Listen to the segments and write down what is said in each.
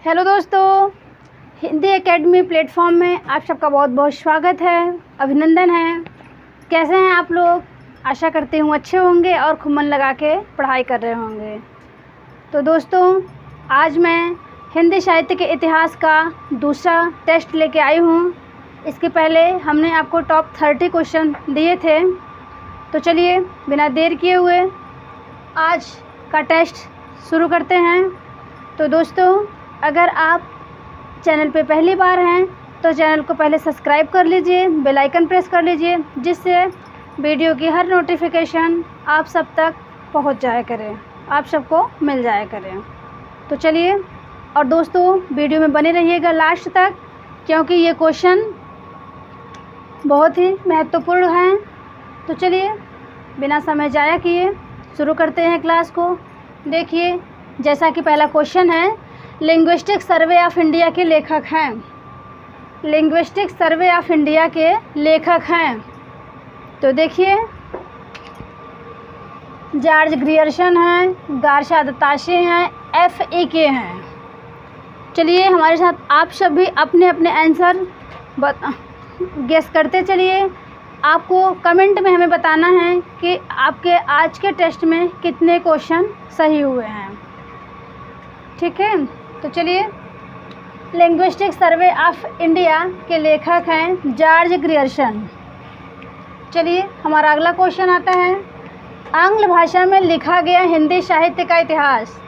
Hello दोस्तों, Hindi academy platform में आप सबका बहुत बहुत स्वागत है, अभिनंदन है। कैसे हैं आप लोग? आशा करती हूँ अच्छे होंगे और खूब मन लगा के पढ़ाई कर रहे होंगे। तो दोस्तों, आज मैं हिंदी साहित्य के इतिहास का दूसरा टेस्ट लेके आई हूँ। इसके पहले हमने आपको टॉप 30 क्वेश्चन दिए थे। तो चलिए बिना देर किए हुए आज का टेस्ट शुरू करते हैं। तो दोस्तों, अगर आप चैनल पे पहली बार हैं तो चैनल को पहले सब्सक्राइब कर लीजिए, बेल आइकन प्रेस कर लीजिए, जिससे वीडियो की हर नोटिफिकेशन आप सब तक पहुंच जाया करे, आप सबको मिल जाया करें। तो चलिए, और दोस्तों वीडियो में बने रहिएगा लास्ट तक, क्योंकि ये क्वेश्चन बहुत ही महत्वपूर्ण हैं। तो चलिए बिना समय जाया किए शुरू करते हैं क्लास को। देखिए, जैसा कि पहला क्वेश्चन है, लिंग्विस्टिक सर्वे ऑफ इंडिया के लेखक हैं। लिंग्विस्टिक सर्वे ऑफ इंडिया के लेखक हैं। तो देखिए, जॉर्ज ग्रियर्सन हैं, गार्शा दत्ताशी हैं, F.E.K. हैं। चलिए हमारे साथ आप सब भी अपने अपने आंसर गेस करते चलिए। आपको कमेंट में हमें बताना है कि आपके आज के टेस्ट में कितने क्वेश्चन सही हुए हैं। ठीक है, तो चलिए, लिंग्विस्टिक सर्वे ऑफ इंडिया के लेखक हैं जॉर्ज ग्रियर्सन। चलिए हमारा अगला क्वेश्चन आता है, आंग्ल भाषा में लिखा गया हिंदी साहित्य का इतिहास।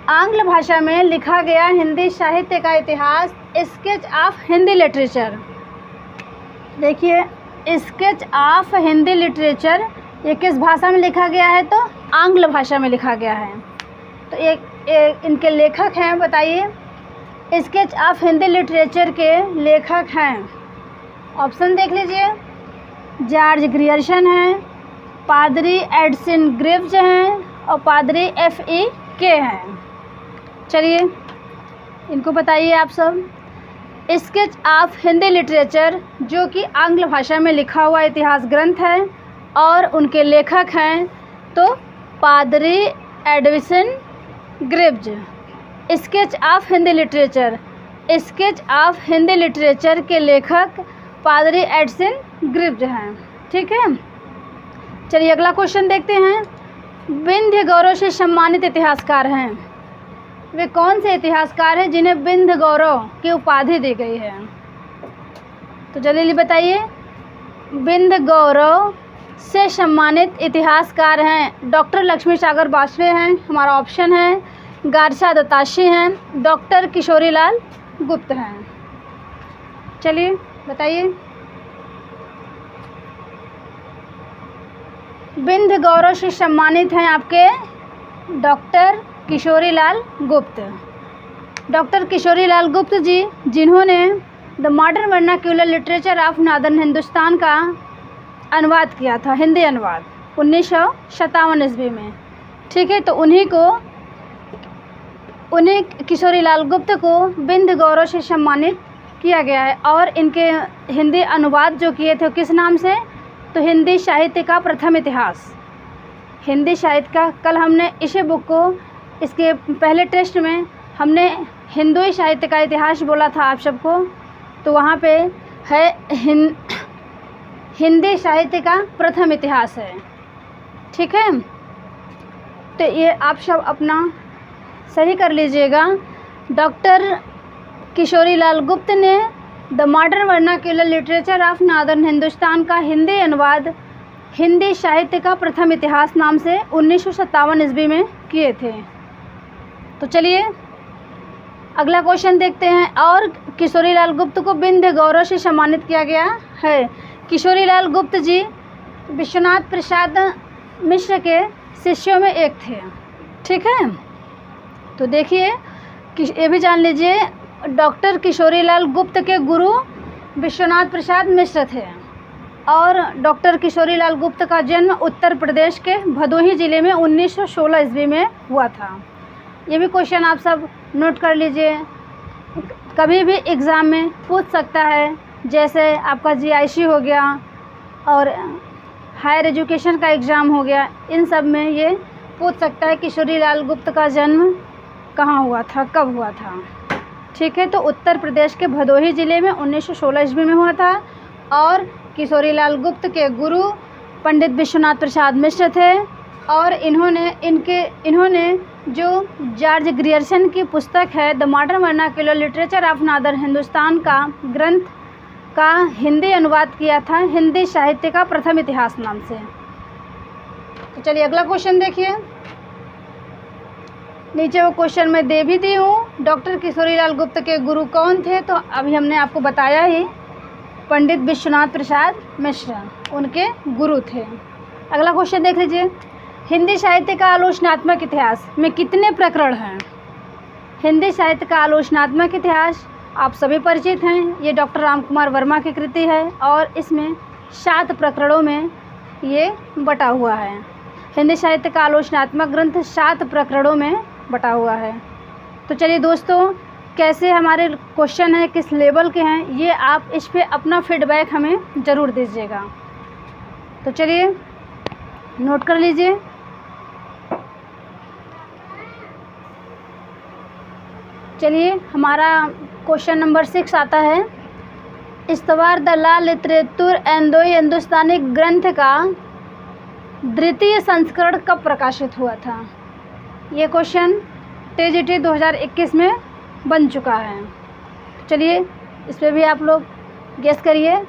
आंग्ल भाषा में लिखा गया हिंदी साहित्य का इतिहास, स्केच ऑफ हिंदी लिटरेचर। देखिए, स्केच ऑफ हिंदी लिटरेचर ये किस भाषा में लिखा गया है? तो आंग्ल भाषा में लिखा गया है। तो एक इनके लेखक हैं, बताइए। स्केच ऑफ हिंदी लिटरेचर के लेखक हैं, ऑप्शन देख लीजिए। जॉर्ज ग्रियर्सन हैं, पादरी एडसन ग्रिव्ज हैं और पादरी F.E.K. हैं। चलिए इनको बताइए आप सब। स्केच ऑफ हिंदी लिटरेचर जो कि आंग्ल भाषा में लिखा हुआ इतिहास ग्रंथ है और उनके लेखक हैं तो पादरी Edson Greaves. Sketch of Hindi literature, sketch of Hindi literature के लेखक पादरी एडसन ग्रिव्ज हैं। ठीक है, चलिए अगला क्वेश्चन देखते हैं। विंध्य गौरव से सम्मानित इतिहासकार हैं। वे कौन से इतिहासकार हैं जिन्हें विंध्य गौरव की उपाधि दी गई है? तो जल्दी बताइए। विंध्य गौरव से सम्मानित इतिहासकार हैं डॉक्टर लक्ष्मी सागर बासवे हैं, हमारा ऑप्शन है। गार्शा दत्ताशी हैं, डॉक्टर किशोरीलाल गुप्त हैं। चलिए बताइए। विंध्य गौरव से सम्मानित हैं आपके डॉक्टर किशोरीलाल गुप्त। डॉक्टर किशोरीलाल गुप्त जी, जिन्होंने the modern vernacular literature of northern Hindustan का अनुवाद किया था, हिंदी अनुवाद 1957 ईस्वी में। ठीक है, तो उन्हीं किशोरीलाल गुप्त को विंध्य गौरव से सम्मानित किया गया है। और इनके हिंदी अनुवाद जो किए थे किस नाम से? तो हिंदी साहित्य का प्रथम इतिहास। हिंदी साहित्य का, कल हमने इसी बुक को, इसके पहले टेस्ट में हमने हिंदू साहित्य का इतिहास बोला था आप सबको, तो वहाँ पे है हिंदी साहित्य का प्रथम इतिहास है। ठीक है, तो ये आप सब अपना सही कर लीजिएगा। डॉक्टर किशोरीलाल गुप्त ने the modern vernacular literature of northern Hindustan का हिंदी अनुवाद हिंदी साहित्य का प्रथम इतिहास नाम से 1957 ईस्वी में किए थे। तो चलिए अगला क्वेश्चन देखते हैं। और किशोरीलाल गुप्त को विंध्य गौरव से सम्मानित किया गया है। किशोरीलाल गुप्त जी विश्वनाथ प्रसाद मिश्र के शिष्यों में एक थे। ठीक है, तो देखिए ये भी जान लीजिए, डॉक्टर किशोरीलाल गुप्त के गुरु विश्वनाथ प्रसाद मिश्र थे। और डॉक्टर किशोरीलाल गुप्त का जन्म उत्तर प्रदेश के भदोही ज़िले में 1916 ईस्वी में हुआ था। ये भी क्वेश्चन आप सब नोट कर लीजिए, कभी भी एग्ज़ाम में पूछ सकता है। जैसे आपका GIC हो गया और हायर एजुकेशन का एग्ज़ाम हो गया, इन सब में ये पूछ सकता है किशोरीलाल गुप्त का जन्म कहाँ हुआ था, कब हुआ था। ठीक है, तो उत्तर प्रदेश के भदोही ज़िले में 1916 ईस्वी में हुआ था। और किशोरीलाल गुप्त के गुरु पंडित विश्वनाथ प्रसाद मिश्र थे। और इन्होंने जो जॉर्ज ग्रियर्सन की पुस्तक है the modern vernacular literature of northern Hindustan का ग्रंथ का हिंदी अनुवाद किया था, हिंदी साहित्य का प्रथम इतिहास नाम से। तो चलिए अगला क्वेश्चन देखिए। नीचे वो क्वेश्चन मैं दे भी दी हूँ। डॉक्टर किशोरीलाल गुप्त के गुरु कौन थे? तो अभी हमने आपको बताया ही, पंडित विश्वनाथ प्रसाद मिश्र उनके गुरु थे। अगला क्वेश्चन देख लीजिए। हिंदी साहित्य का आलोचनात्मक इतिहास में कितने प्रकरण हैं? हिंदी साहित्य का आलोचनात्मक इतिहास आप सभी परिचित हैं। ये डॉक्टर रामकुमार वर्मा की कृति है और इसमें 7 प्रकरणों में ये बटा हुआ है। हिंदी साहित्य का आलोचनात्मक ग्रंथ 7 प्रकरणों में बटा हुआ है। तो चलिए दोस्तों, कैसे हमारे क्वेश्चन हैं, किस लेवल के हैं, ये आप इस पे अपना फीडबैक हमें ज़रूर दीजिएगा। तो चलिए नोट कर लीजिए। चलिए हमारा क्वेश्चन नंबर 6 आता है। इस्तवार द ला लिटरेचर एंडोई हिंदुस्तानी ग्रंथ का द्वितीय संस्करण कब प्रकाशित हुआ था? ये क्वेश्चन टीजीटी 2021 में बन चुका है। चलिए इस पर भी आप लोग गेस करिए।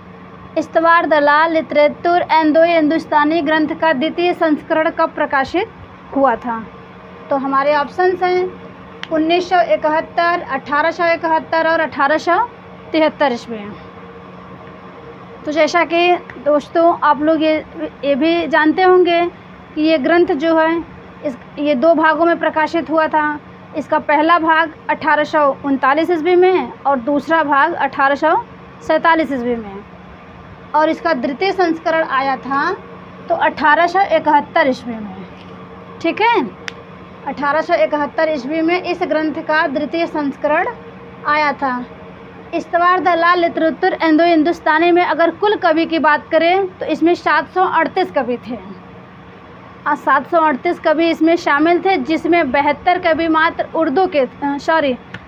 इस्तवार द ला लिटरेचर एंडोई हिंदुस्तानी ग्रंथ का द्वितीय संस्करण कब प्रकाशित हुआ था? तो हमारे ऑप्शंस हैं 1971, 1871 और 1873 ईस्वी। तो जैसा कि दोस्तों आप लोग ये भी जानते होंगे कि ये ग्रंथ जो है ये 2 भागों में प्रकाशित हुआ था। इसका पहला भाग 1839 ईस्वी में और दूसरा भाग 1847 ईस्वी में। और इसका द्वितीय संस्करण आया था तो 1871 ईस्वी में। ठीक है, 1871 ईस्वी में इस ग्रंथ का द्वितीय संस्करण आया था। इस्तवार द ला लिटरेचर एंडो हिंदुस्तानी में अगर कुल कवि की बात करें तो इसमें 738 कवि थे। 738 कवि इसमें शामिल थे, जिसमें 72 कवि मात्र उर्दू के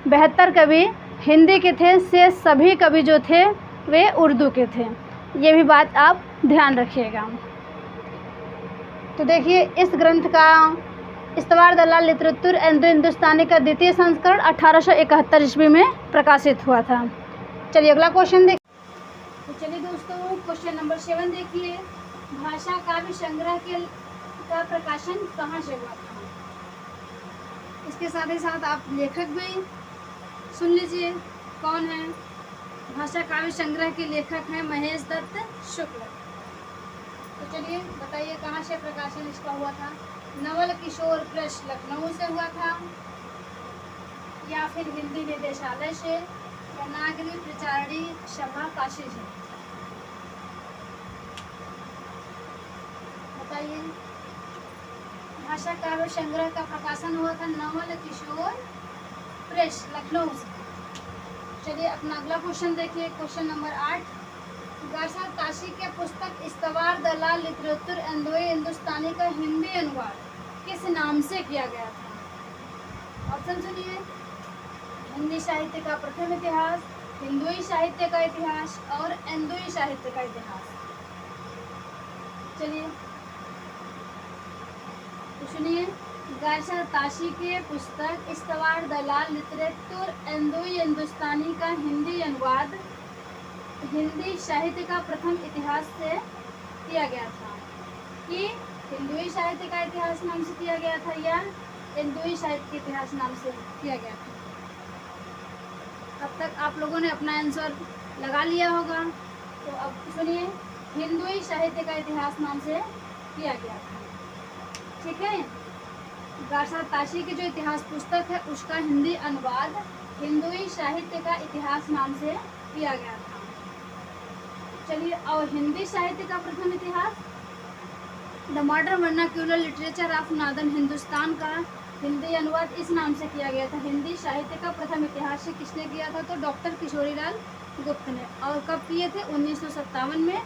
72 कवि हिंदी के थे, से सभी कवि जो थे वे उर्दू के थे। ये भी बात आप ध्यान रखिएगा। तो देखिए इस ग्रंथ का इस्तवार द ला लिटरेचर एंडो हिंदुस्तानी का द्वितीय संस्करण 1871 ईस्वी में प्रकाशित हुआ था। चलिए अगला क्वेश्चन देखिए। तो चलिए दोस्तों क्वेश्चन नंबर 7 देखिए। भाषा काव्य संग्रह का प्रकाशन कहाँ से हुआ था? इसके साथ ही साथ आप लेखक भी सुन लीजिए कौन है। भाषा काव्य संग्रह के लेखक हैं महेश दत्त शुक्ल। तो चलिए बताइए कहाँ से प्रकाशन इसका हुआ था? नवल किशोर प्रेस लखनऊ से हुआ था, या फिर हिंदी निदेशालय से, या नागरी प्रचारणी सभा काशी से? बताइए। भाषा काव्य संग्रह का प्रकाशन हुआ था नवल किशोर प्रेस लखनऊ से। चलिए अपना अगला क्वेश्चन देखिए। Question number 8। गारसा ताशी के पुस्तक इस्तवार द ला लिटरेचर एंडोई हिंदुस्तानी का हिंदी अनुवाद किस नाम से किया गया था? ऑप्शन सुनिए। हिंदी साहित्य का प्रथम इतिहास, हिंदुई साहित्य का इतिहास और एंडोई साहित्य का इतिहास। चलिए तो सुनिए। गारसा ताशी के पुस्तक इस्तवार द ला लिटरेचर एंडोई हिंदुस्तानी का हिंदी अनुवाद हिंदी साहित्य का प्रथम इतिहास से किया गया था। कि हिंदुई साहित्य का इतिहास नाम से किया गया था या हिंदुई साहित्य के इतिहास नाम से किया गया था? अब तक आप लोगों ने अपना आंसर लगा लिया होगा। तो अब सुनिए, हिंदुई साहित्य का इतिहास नाम से किया गया था। ठीक है, गारसा ताशी की जो इतिहास पुस्तक है उसका हिंदी अनुवाद हिंदुई साहित्य का इतिहास नाम से किया गया था। चलिए, और हिंदी साहित्य का प्रथम इतिहास the modern vernacular literature of northern Hindustan का हिंदी अनुवाद इस नाम से किया गया था। हिंदी साहित्य का प्रथम इतिहास से किसने किया था? तो डॉक्टर किशोरीलाल गुप्त ने। और कब किए थे? 1957 में।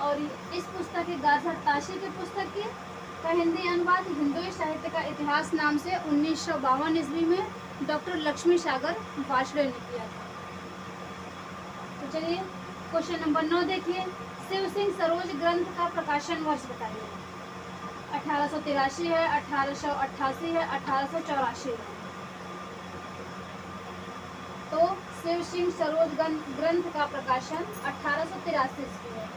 और इस पुस्तक की गारसा ताशी की पुस्तक की का हिंदी अनुवाद हिंदुई साहित्य का इतिहास नाम से 1952 ईस्वी में डॉक्टर लक्ष्मी सागर वार्ष्णेय ने किया था। तो चलिए क्वेश्चन नंबर 9 देखिए, शिव सिंह सरोज ग्रंथ का प्रकाशन वर्ष बताइए। 1883 है, 1888 है, 1884 है। तो शिव सिंह सरोज ग्रंथ का प्रकाशन 1883 ईस्वी है।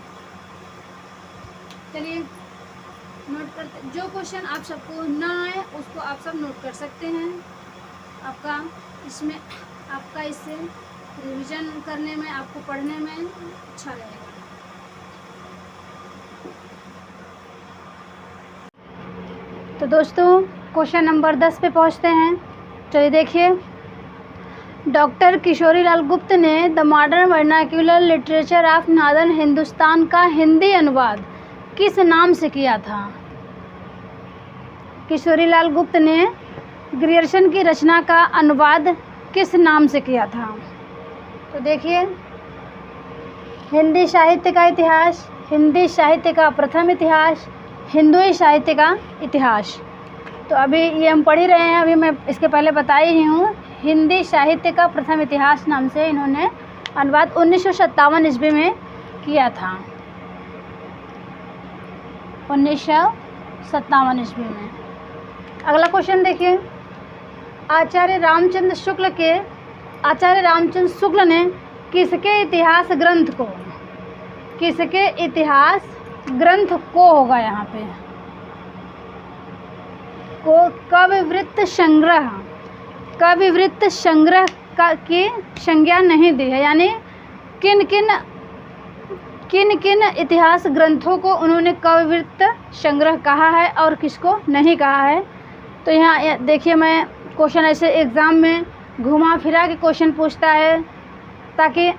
चलिए नोट करते, जो क्वेश्चन आप सबको ना आए उसको आप सब नोट कर सकते हैं। आपका इससे रिवीजन करने में, आपको पढ़ने में अच्छा रहेगा। तो दोस्तों क्वेश्चन नंबर 10 पे पहुंचते हैं। चलिए देखिए, डॉक्टर किशोरीलाल गुप्त ने the modern vernacular literature of northern Hindustan का हिंदी अनुवाद किस नाम से किया था? किशोरीलाल गुप्त ने ग्रियर्सन की रचना का अनुवाद किस नाम से किया था? तो देखिए, हिंदी साहित्य का इतिहास, हिंदी साहित्य का प्रथम इतिहास, हिंदुई साहित्य का इतिहास। तो अभी ये हम पढ़ ही रहे हैं, अभी मैं इसके पहले बता ही हूँ। हिंदी साहित्य का प्रथम इतिहास नाम से इन्होंने अनुवाद 1957 ईस्वी में किया था। 1957 ईस्वी में। अगला क्वेश्चन देखिए, आचार्य रामचंद्र शुक्ल ने किसके इतिहास ग्रंथ को होगा यहाँ पे को कविवृत्त संग्रह की संज्ञा नहीं दी है, यानी किन किन इतिहास ग्रंथों को उन्होंने कविवृत्त संग्रह कहा है और किसको नहीं कहा है। तो यहाँ देखिए, मैं क्वेश्चन ऐसे एग्ज़ाम में घुमा फिरा के क्वेश्चन पूछता है ताकि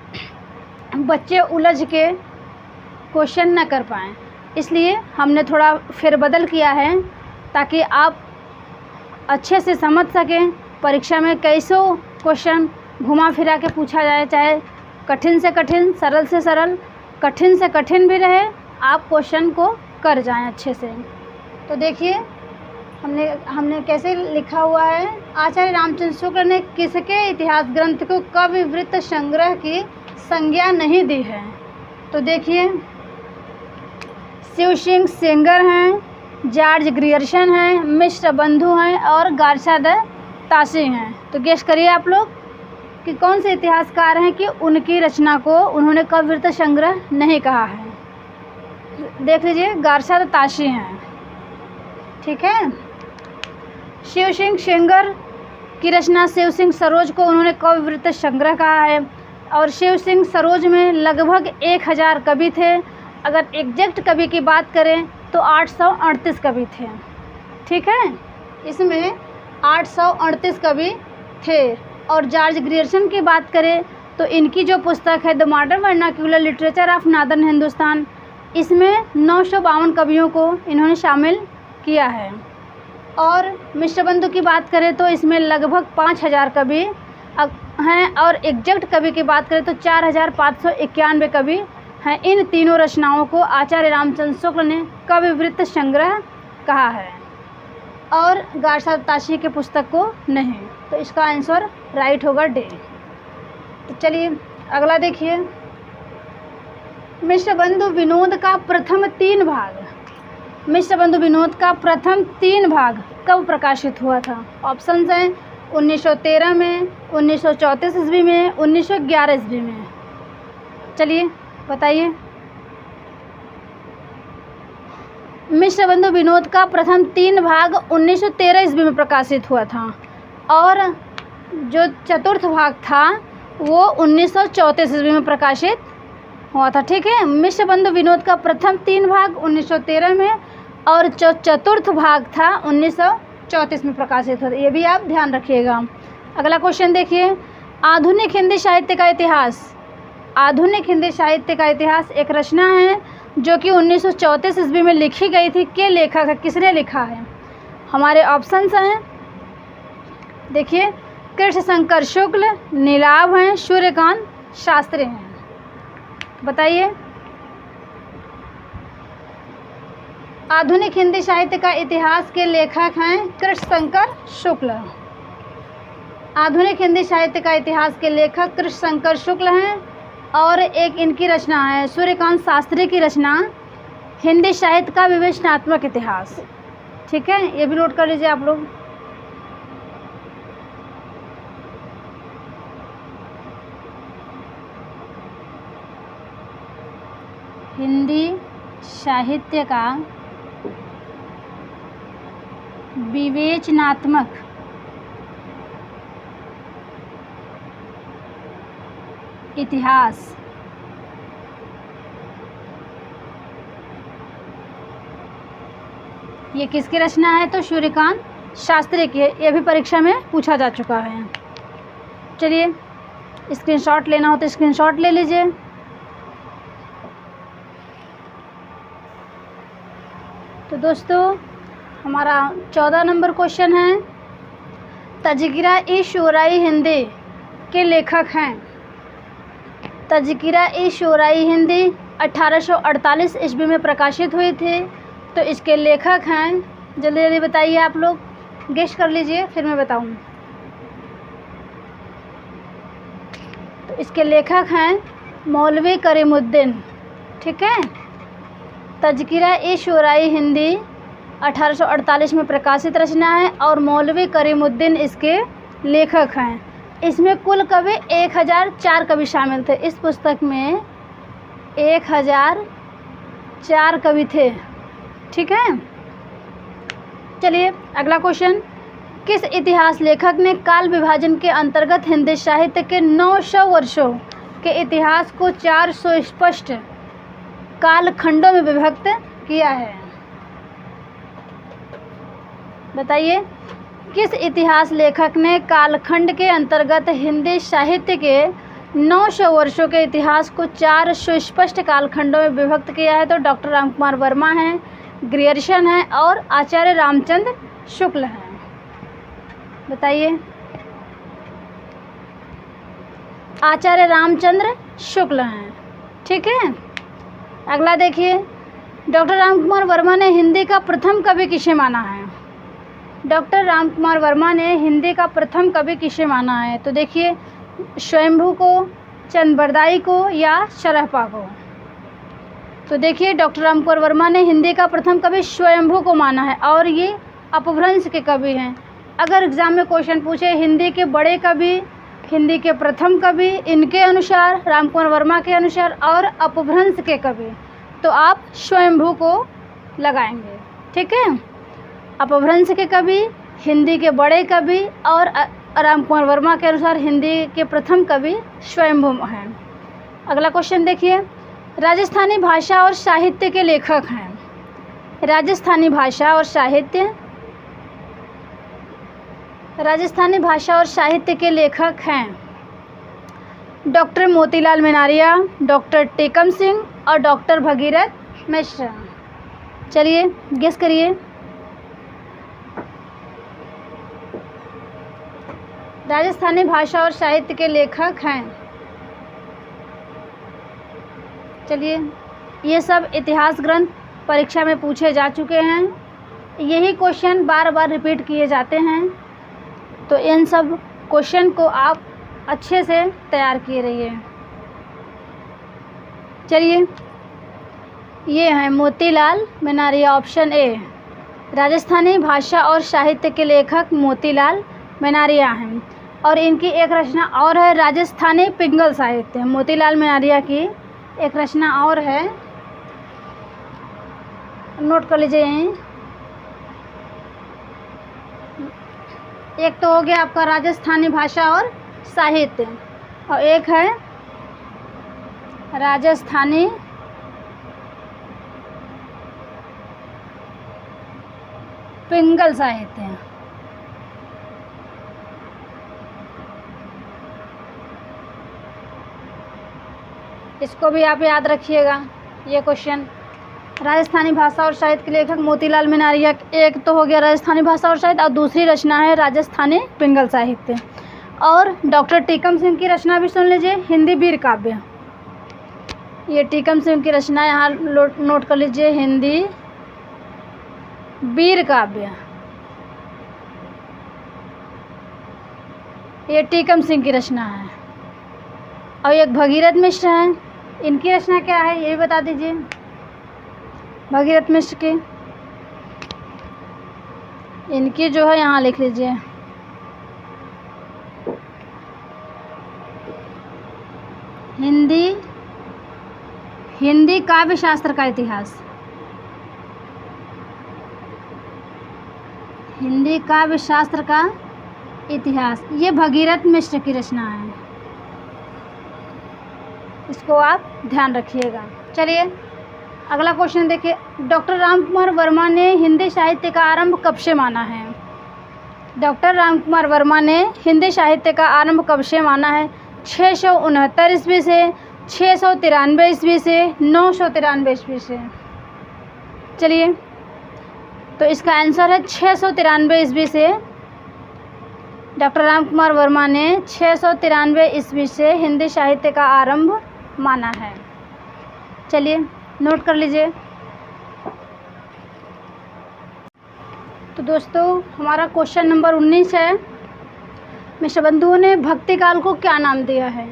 बच्चे उलझ के क्वेश्चन न कर पाएँ, इसलिए हमने थोड़ा फेरबदल किया है ताकि आप अच्छे से समझ सकें। परीक्षा में कैसों क्वेश्चन घुमा फिरा के पूछा जाए, चाहे कठिन से कठिन, सरल से सरल, कठिन से कठिन भी रहे, आप क्वेश्चन को कर जाएं अच्छे से। तो देखिए हमने कैसे लिखा हुआ है, आचार्य रामचंद्र शुक्ल ने किसके इतिहास ग्रंथ को कविवृत्त संग्रह की संज्ञा नहीं दी है। तो देखिए, शिव सिंह सेंगर हैं, जॉर्ज ग्रियर्सन हैं, मिस्र बंधु हैं और गारशा ताशी हैं। तो गेस करिए आप लोग कि कौन से इतिहासकार हैं कि उनकी रचना को उन्होंने कविवृत्त संग्रह नहीं कहा है। देख लीजिए, गारशा ताशी हैं, ठीक है। शिव सिंह सेंगर की रचना शिव सिंह सरोज को उन्होंने कविवृत्त संग्रह कहा है, और शिव सिंह सरोज में लगभग 1000 कवि थे। अगर एग्जैक्ट कवि की बात करें तो 838 कवि थे, ठीक है। इसमें 838 कवि थे। और जॉर्ज ग्रियर्सन की बात करें तो इनकी जो पुस्तक है the modern vernacular literature of northern Hindustan, इसमें 952 कवियों को इन्होंने शामिल किया है। और मिस्र बंधु की बात करें तो इसमें लगभग 5000 कवि हैं, और एग्जैक्ट कवि की बात करें तो 4591 कवि हैं। इन तीनों रचनाओं को आचार्य रामचंद्र शुक्ल ने कविवृत्त संग्रह कहा है, और गारशा ताशी के पुस्तक को नहीं। तो इसका आंसर राइट होगा डी। तो चलिए अगला देखिए, मिस्र बंधु विनोद का प्रथम 3 भाग कब प्रकाशित हुआ था? ऑप्शंस हैं 1913 में, 1934 ईस्वी में, 1911 ईस्वी में। चलिए बताइए। मिस्र बंधु विनोद का प्रथम 3 भाग 1913 ईस्वी में प्रकाशित हुआ था, और जो चतुर्थ भाग था वो 1934 ईस्वी में प्रकाशित हुआ था, ठीक है। मिस्र बंधु विनोद का प्रथम 3 भाग 1913 में, और जो चतुर्थ भाग था 1934 में प्रकाशित हुआ था। ये भी आप ध्यान रखिएगा। अगला क्वेश्चन देखिए, आधुनिक हिंदी साहित्य का इतिहास। आधुनिक हिंदी साहित्य का इतिहास एक रचना है जो कि 1934 ईस्वी में लिखी गई थी। के लेखक है, किसने लिखा है? हमारे ऑप्शंस हैं, देखिए, कृष्ण शंकर शुक्ल, नीलाभ हैं, सूर्यकांत शास्त्री हैं। बताइए। आधुनिक हिंदी साहित्य का इतिहास के लेखक हैं कृष्ण शंकर शुक्ल। आधुनिक हिंदी साहित्य का इतिहास के लेखक कृष्णशंकर शुक्ल हैं और एक इनकी रचना है सूर्यकांत शास्त्री की रचना हिंदी साहित्य का विवेचनात्मक इतिहास। ठीक है, ये भी नोट कर लीजिए आप लोग। हिंदी साहित्य का विवेचनात्मक इतिहास। ये किसकी रचना है? तो सूर्यकांत शास्त्री की है। ये भी परीक्षा में पूछा जा चुका है। चलिए, स्क्रीनशॉट लेना हो तो स्क्रीनशॉट ले लीजिए। तो दोस्तों, हमारा 14 नंबर क्वेश्चन है, तज़किरा-ए-शोराए हिंदी के लेखक हैं। तज़किरा-ए-शोराए हिंदी 1848 ईस्वी में प्रकाशित हुई थी। तो इसके लेखक हैं, जल्दी जल्दी बताइए आप लोग, गेस कर लीजिए फिर मैं बताऊँ। तो इसके लेखक हैं मौलवी करीमुद्दीन। ठीक है, तज़किरा-ए-शोराए हिंदी 1848 में प्रकाशित रचना है और मौलवी करीमुद्दीन इसके लेखक हैं। इसमें कुल कवि 1004 कवि शामिल थे। इस पुस्तक में 1004 कवि थे। ठीक है, चलिए अगला क्वेश्चन, किस इतिहास लेखक ने काल विभाजन के अंतर्गत हिंदी साहित्य के 900 वर्षों के इतिहास को 4 सुस्पष्ट कालखंडों में विभक्त किया है? बताइए, किस इतिहास लेखक ने कालखंड के अंतर्गत हिंदी साहित्य के 900 वर्षों के इतिहास को 4 सुस्पष्ट कालखंडों में विभक्त किया है? तो डॉक्टर रामकुमार वर्मा हैं, ग्रियर्सन है और आचार्य रामचंद्र शुक्ल हैं। बताइए, आचार्य रामचंद्र शुक्ल हैं। ठीक है, अगला देखिए, डॉक्टर रामकुमार वर्मा ने हिंदी का प्रथम कवि किसे माना है? डॉक्टर रामकुमार वर्मा ने हिंदी का प्रथम कवि किसे माना है? तो देखिए, स्वयंभू को, चंद्रबरदाई को या शरहपा को। तो देखिए, डॉक्टर रामकुमार वर्मा ने हिंदी का प्रथम कवि स्वयंभू को माना है और ये अपभ्रंश के कवि हैं। अगर एग्जाम में क्वेश्चन पूछे हिंदी के बड़े कवि, हिंदी के प्रथम कवि, इनके अनुसार, रामकुमार वर्मा के अनुसार और अपभ्रंश के कवि, तो आप स्वयंभू को लगाएंगे। ठीक है, अपभ्रंश के कवि, हिंदी के बड़े कवि और रामकुमार वर्मा के अनुसार हिंदी के प्रथम कवि स्वयंभू हैं। अगला क्वेश्चन देखिए, राजस्थानी भाषा और साहित्य के लेखक हैं। राजस्थानी भाषा और साहित्य, राजस्थानी भाषा और साहित्य के लेखक हैं डॉक्टर मोतीलाल मेनारिया, डॉक्टर टेकम सिंह और डॉक्टर भगीरथ मिश्र। चलिए गेस करिए। राजस्थानी भाषा और साहित्य के लेखक हैं। चलिए, ये सब इतिहास ग्रंथ परीक्षा में पूछे जा चुके हैं। यही क्वेश्चन बार बार रिपीट किए जाते हैं, तो इन सब क्वेश्चन को आप अच्छे से तैयार किए रहिए। चलिए, ये हैं मोतीलाल मेनारिया, ऑप्शन ए। राजस्थानी भाषा और साहित्य के लेखक मोतीलाल मेनारिया हैं और इनकी एक रचना और है राजस्थानी पिंगल साहित्य। मोतीलाल मेनारिया की एक रचना और है, नोट कर लीजिए यहीं। एक तो हो गया आपका राजस्थानी भाषा और साहित्य और एक है राजस्थानी पिंगल साहित्य। इसको भी आप याद रखिएगा, ये क्वेश्चन। राजस्थानी भाषा और साहित्य के लेखक मोतीलाल मेनारिया, एक तो हो गया राजस्थानी भाषा और साहित्य और दूसरी रचना है राजस्थानी पिंगल साहित्य। और डॉक्टर टीकम सिंह की रचना भी सुन लीजिए, हिंदी वीर काव्य। ये टीकम सिंह की रचना यहाँ नोट कर लीजिए, हिंदी वीर काव्य। ये टीकम सिंह की रचना है। और एक भगीरथ मिश्र हैं, इनकी रचना क्या है ये भी बता दीजिए। भगीरथ मिश्र की, इनकी जो है यहाँ लिख लीजिए। हिंदी काव्य शास्त्र का इतिहास। हिंदी काव्य शास्त्र का इतिहास, ये भगीरथ मिश्र की रचना है, इसको आप ध्यान रखिएगा। चलिए अगला क्वेश्चन देखिए। डॉक्टर रामकुमार वर्मा ने हिंदी साहित्य का आरंभ कब से माना है? डॉक्टर रामकुमार वर्मा ने हिंदी साहित्य का आरंभ कब से माना है? 669 ईस्वी से, 693 ईस्वी से, 993 ईस्वी से। चलिए तो इसका आंसर है 693 ईस्वी से। डॉक्टर रामकुमार वर्मा ने 693 ईस्वी से हिंदी साहित्य का आरंभ माना है। चलिए नोट कर लीजिए। तो दोस्तों हमारा क्वेश्चन नंबर 19 है, मिश्र बंधुओं ने भक्ति काल को क्या नाम दिया है?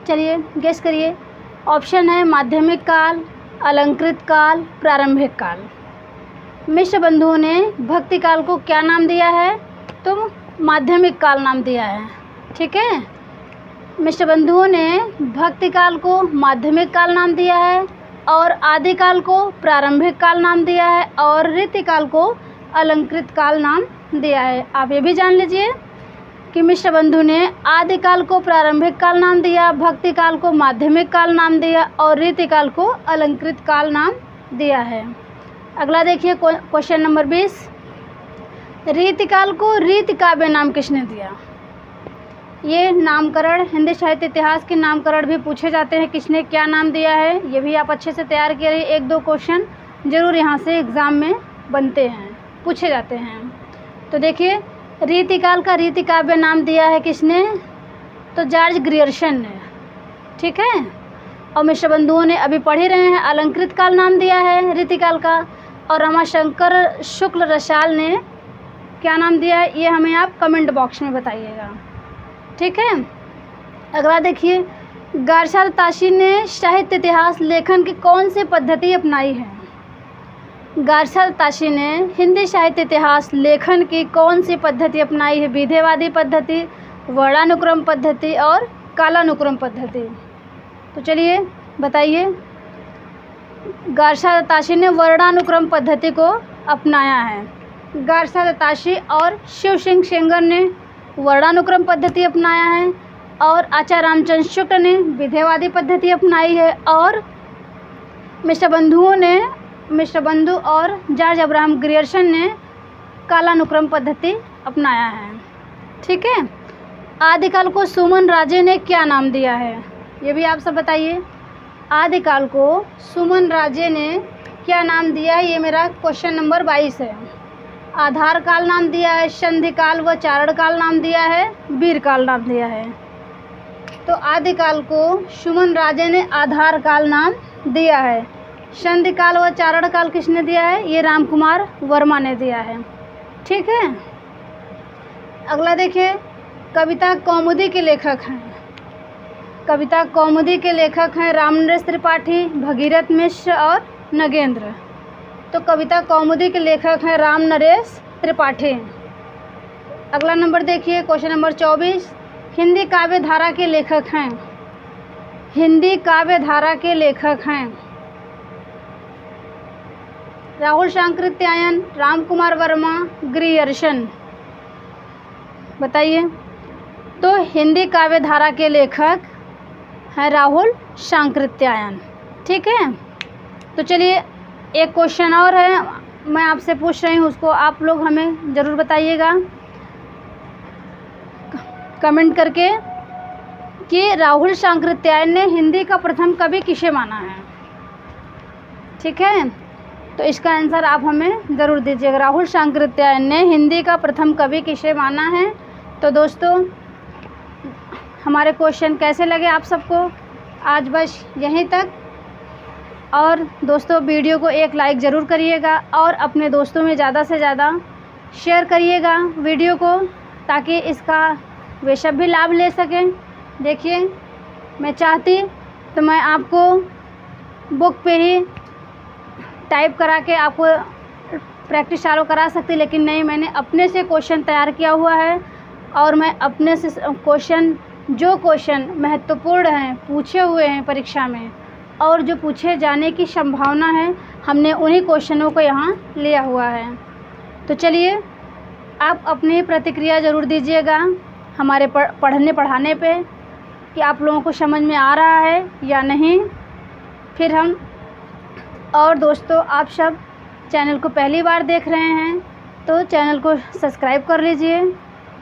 चलिए गेस करिए। ऑप्शन है माध्यमिक काल, अलंकृत काल, प्रारंभिक काल। मिश्र बंधुओं ने भक्ति काल को क्या नाम दिया है? तो माध्यमिक काल नाम दिया है। ठीक है, मिश्र बंधुओं ने भक्ति काल को माध्यमिक काल नाम दिया है और आदि काल को प्रारंभिक काल नाम दिया है और रीति काल को अलंकृत काल नाम दिया है। आप ये भी जान लीजिए कि मिश्र बंधु ने आदि काल को प्रारंभिक काल नाम दिया, भक्ति काल को माध्यमिक काल नाम दिया और रीति काल को अलंकृत काल नाम दिया है। अगला देखिए क्वेश्चन नंबर 20। रीति काल को रीति काव्य नाम किसने दिया? ये नामकरण, हिंदी साहित्य इतिहास के नामकरण भी पूछे जाते हैं, किसने क्या नाम दिया है, ये भी आप अच्छे से तैयार करिए। एक दो क्वेश्चन जरूर यहाँ से एग्ज़ाम में बनते हैं, पूछे जाते हैं। तो देखिए रीतिकाल का रीति काव्य नाम दिया है किसने? तो जॉर्ज ग्रियर्सन ने। ठीक है, और मिश्र बंधुओं ने अभी पढ़ ही रहे हैं, अलंकृत काल नाम दिया है रीतिकाल का, और रमाशंकर शुक्ल रसाल ने क्या नाम दिया है ये हमें आप कमेंट बॉक्स में बताइएगा। ठीक है, अगला देखिए। गारसाद ताशी ने साहित्य इतिहास लेखन की कौन सी पद्धति अपनाई है? गारसाद ताशी ने हिंदी साहित्य इतिहास लेखन की कौन सी पद्धति अपनाई है? विधेयवादी पद्धति, वर्णानुक्रम पद्धति और कालानुक्रम पद्धति। तो चलिए बताइए। गारसाद ताशी ने वर्णानुक्रम पद्धति को अपनाया है। गारसाद ताशी और शिव सिंह सेंगर ने वर्णानुक्रम पद्धति अपनाया है और आचार्य रामचंद्र शुक्ल ने विधेयवादी पद्धति अपनाई है और मिश्र बंधु और जॉर्ज अब्राहम ग्रियर्सन ने कालानुक्रम पद्धति अपनाया है। ठीक है, आदिकाल को सुमन राजे ने क्या नाम दिया है? ये भी आप सब बताइए। आदिकाल को सुमन राजे ने क्या नाम दिया है? ये मेरा क्वेश्चन नंबर 22 है। आधार काल नाम दिया है, संधि काल व चारण काल नाम दिया है, वीर काल नाम दिया है। तो आदिकाल को सुमन राजे ने आधार काल नाम दिया है। संधि काल व चारण काल किसने दिया है? ये रामकुमार वर्मा ने दिया है। ठीक है, अगला देखिए। कविता कौमुदी के लेखक हैं। कविता कौमुदी के लेखक हैं रामनरेश त्रिपाठी, भगीरथ मिश्र और नगेंद्र। तो कविता कौमुदी के लेखक हैं रामनरेश त्रिपाठी। अगला नंबर देखिए, क्वेश्चन नंबर 24। हिंदी काव्य धारा के लेखक हैं। हिंदी काव्य धारा के लेखक हैं राहुल सांकृत्यायन, रामकुमार वर्मा, ग्रियर्सन। बताइए। तो हिंदी काव्य धारा के लेखक हैं राहुल सांकृत्यायन। ठीक है, तो चलिए एक क्वेश्चन और है, मैं आपसे पूछ रही हूँ, उसको आप लोग हमें ज़रूर बताइएगा कमेंट करके कि राहुल सांकृत्यायन ने हिंदी का प्रथम कवि किसे माना है। ठीक है, तो इसका आंसर आप हमें ज़रूर दीजिएगा। राहुल सांकृत्यायन ने हिंदी का प्रथम कवि किसे माना है। तो दोस्तों हमारे क्वेश्चन कैसे लगे आप सबको? आज बस यहीं तक। और दोस्तों वीडियो को एक लाइक ज़रूर करिएगा और अपने दोस्तों में ज़्यादा से ज़्यादा शेयर करिएगा वीडियो को, ताकि इसका वे सब भी लाभ ले सकें। देखिए, मैं चाहती तो मैं आपको बुक पे ही टाइप करा के आपको प्रैक्टिस चालू करा सकती, लेकिन नहीं, मैंने अपने से क्वेश्चन तैयार किया हुआ है और मैं अपने से जो क्वेश्चन महत्वपूर्ण हैं, पूछे हुए हैं परीक्षा में और जो पूछे जाने की संभावना है, हमने उन्हीं क्वेश्चनों को यहाँ लिया हुआ है। तो चलिए, आप अपनी प्रतिक्रिया ज़रूर दीजिएगा हमारे पढ़ने पढ़ाने पे कि आप लोगों को समझ में आ रहा है या नहीं। फिर हम और दोस्तों, आप सब चैनल को पहली बार देख रहे हैं तो चैनल को सब्सक्राइब कर लीजिए,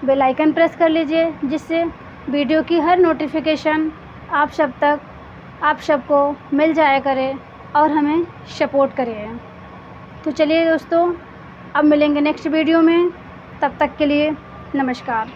बेल आइकन प्रेस कर लीजिए, जिससे वीडियो की हर नोटिफिकेशन आप सबको मिल जाया करे और हमें सपोर्ट करिए। तो चलिए दोस्तों, अब मिलेंगे नेक्स्ट वीडियो में। तब तक के लिए नमस्कार।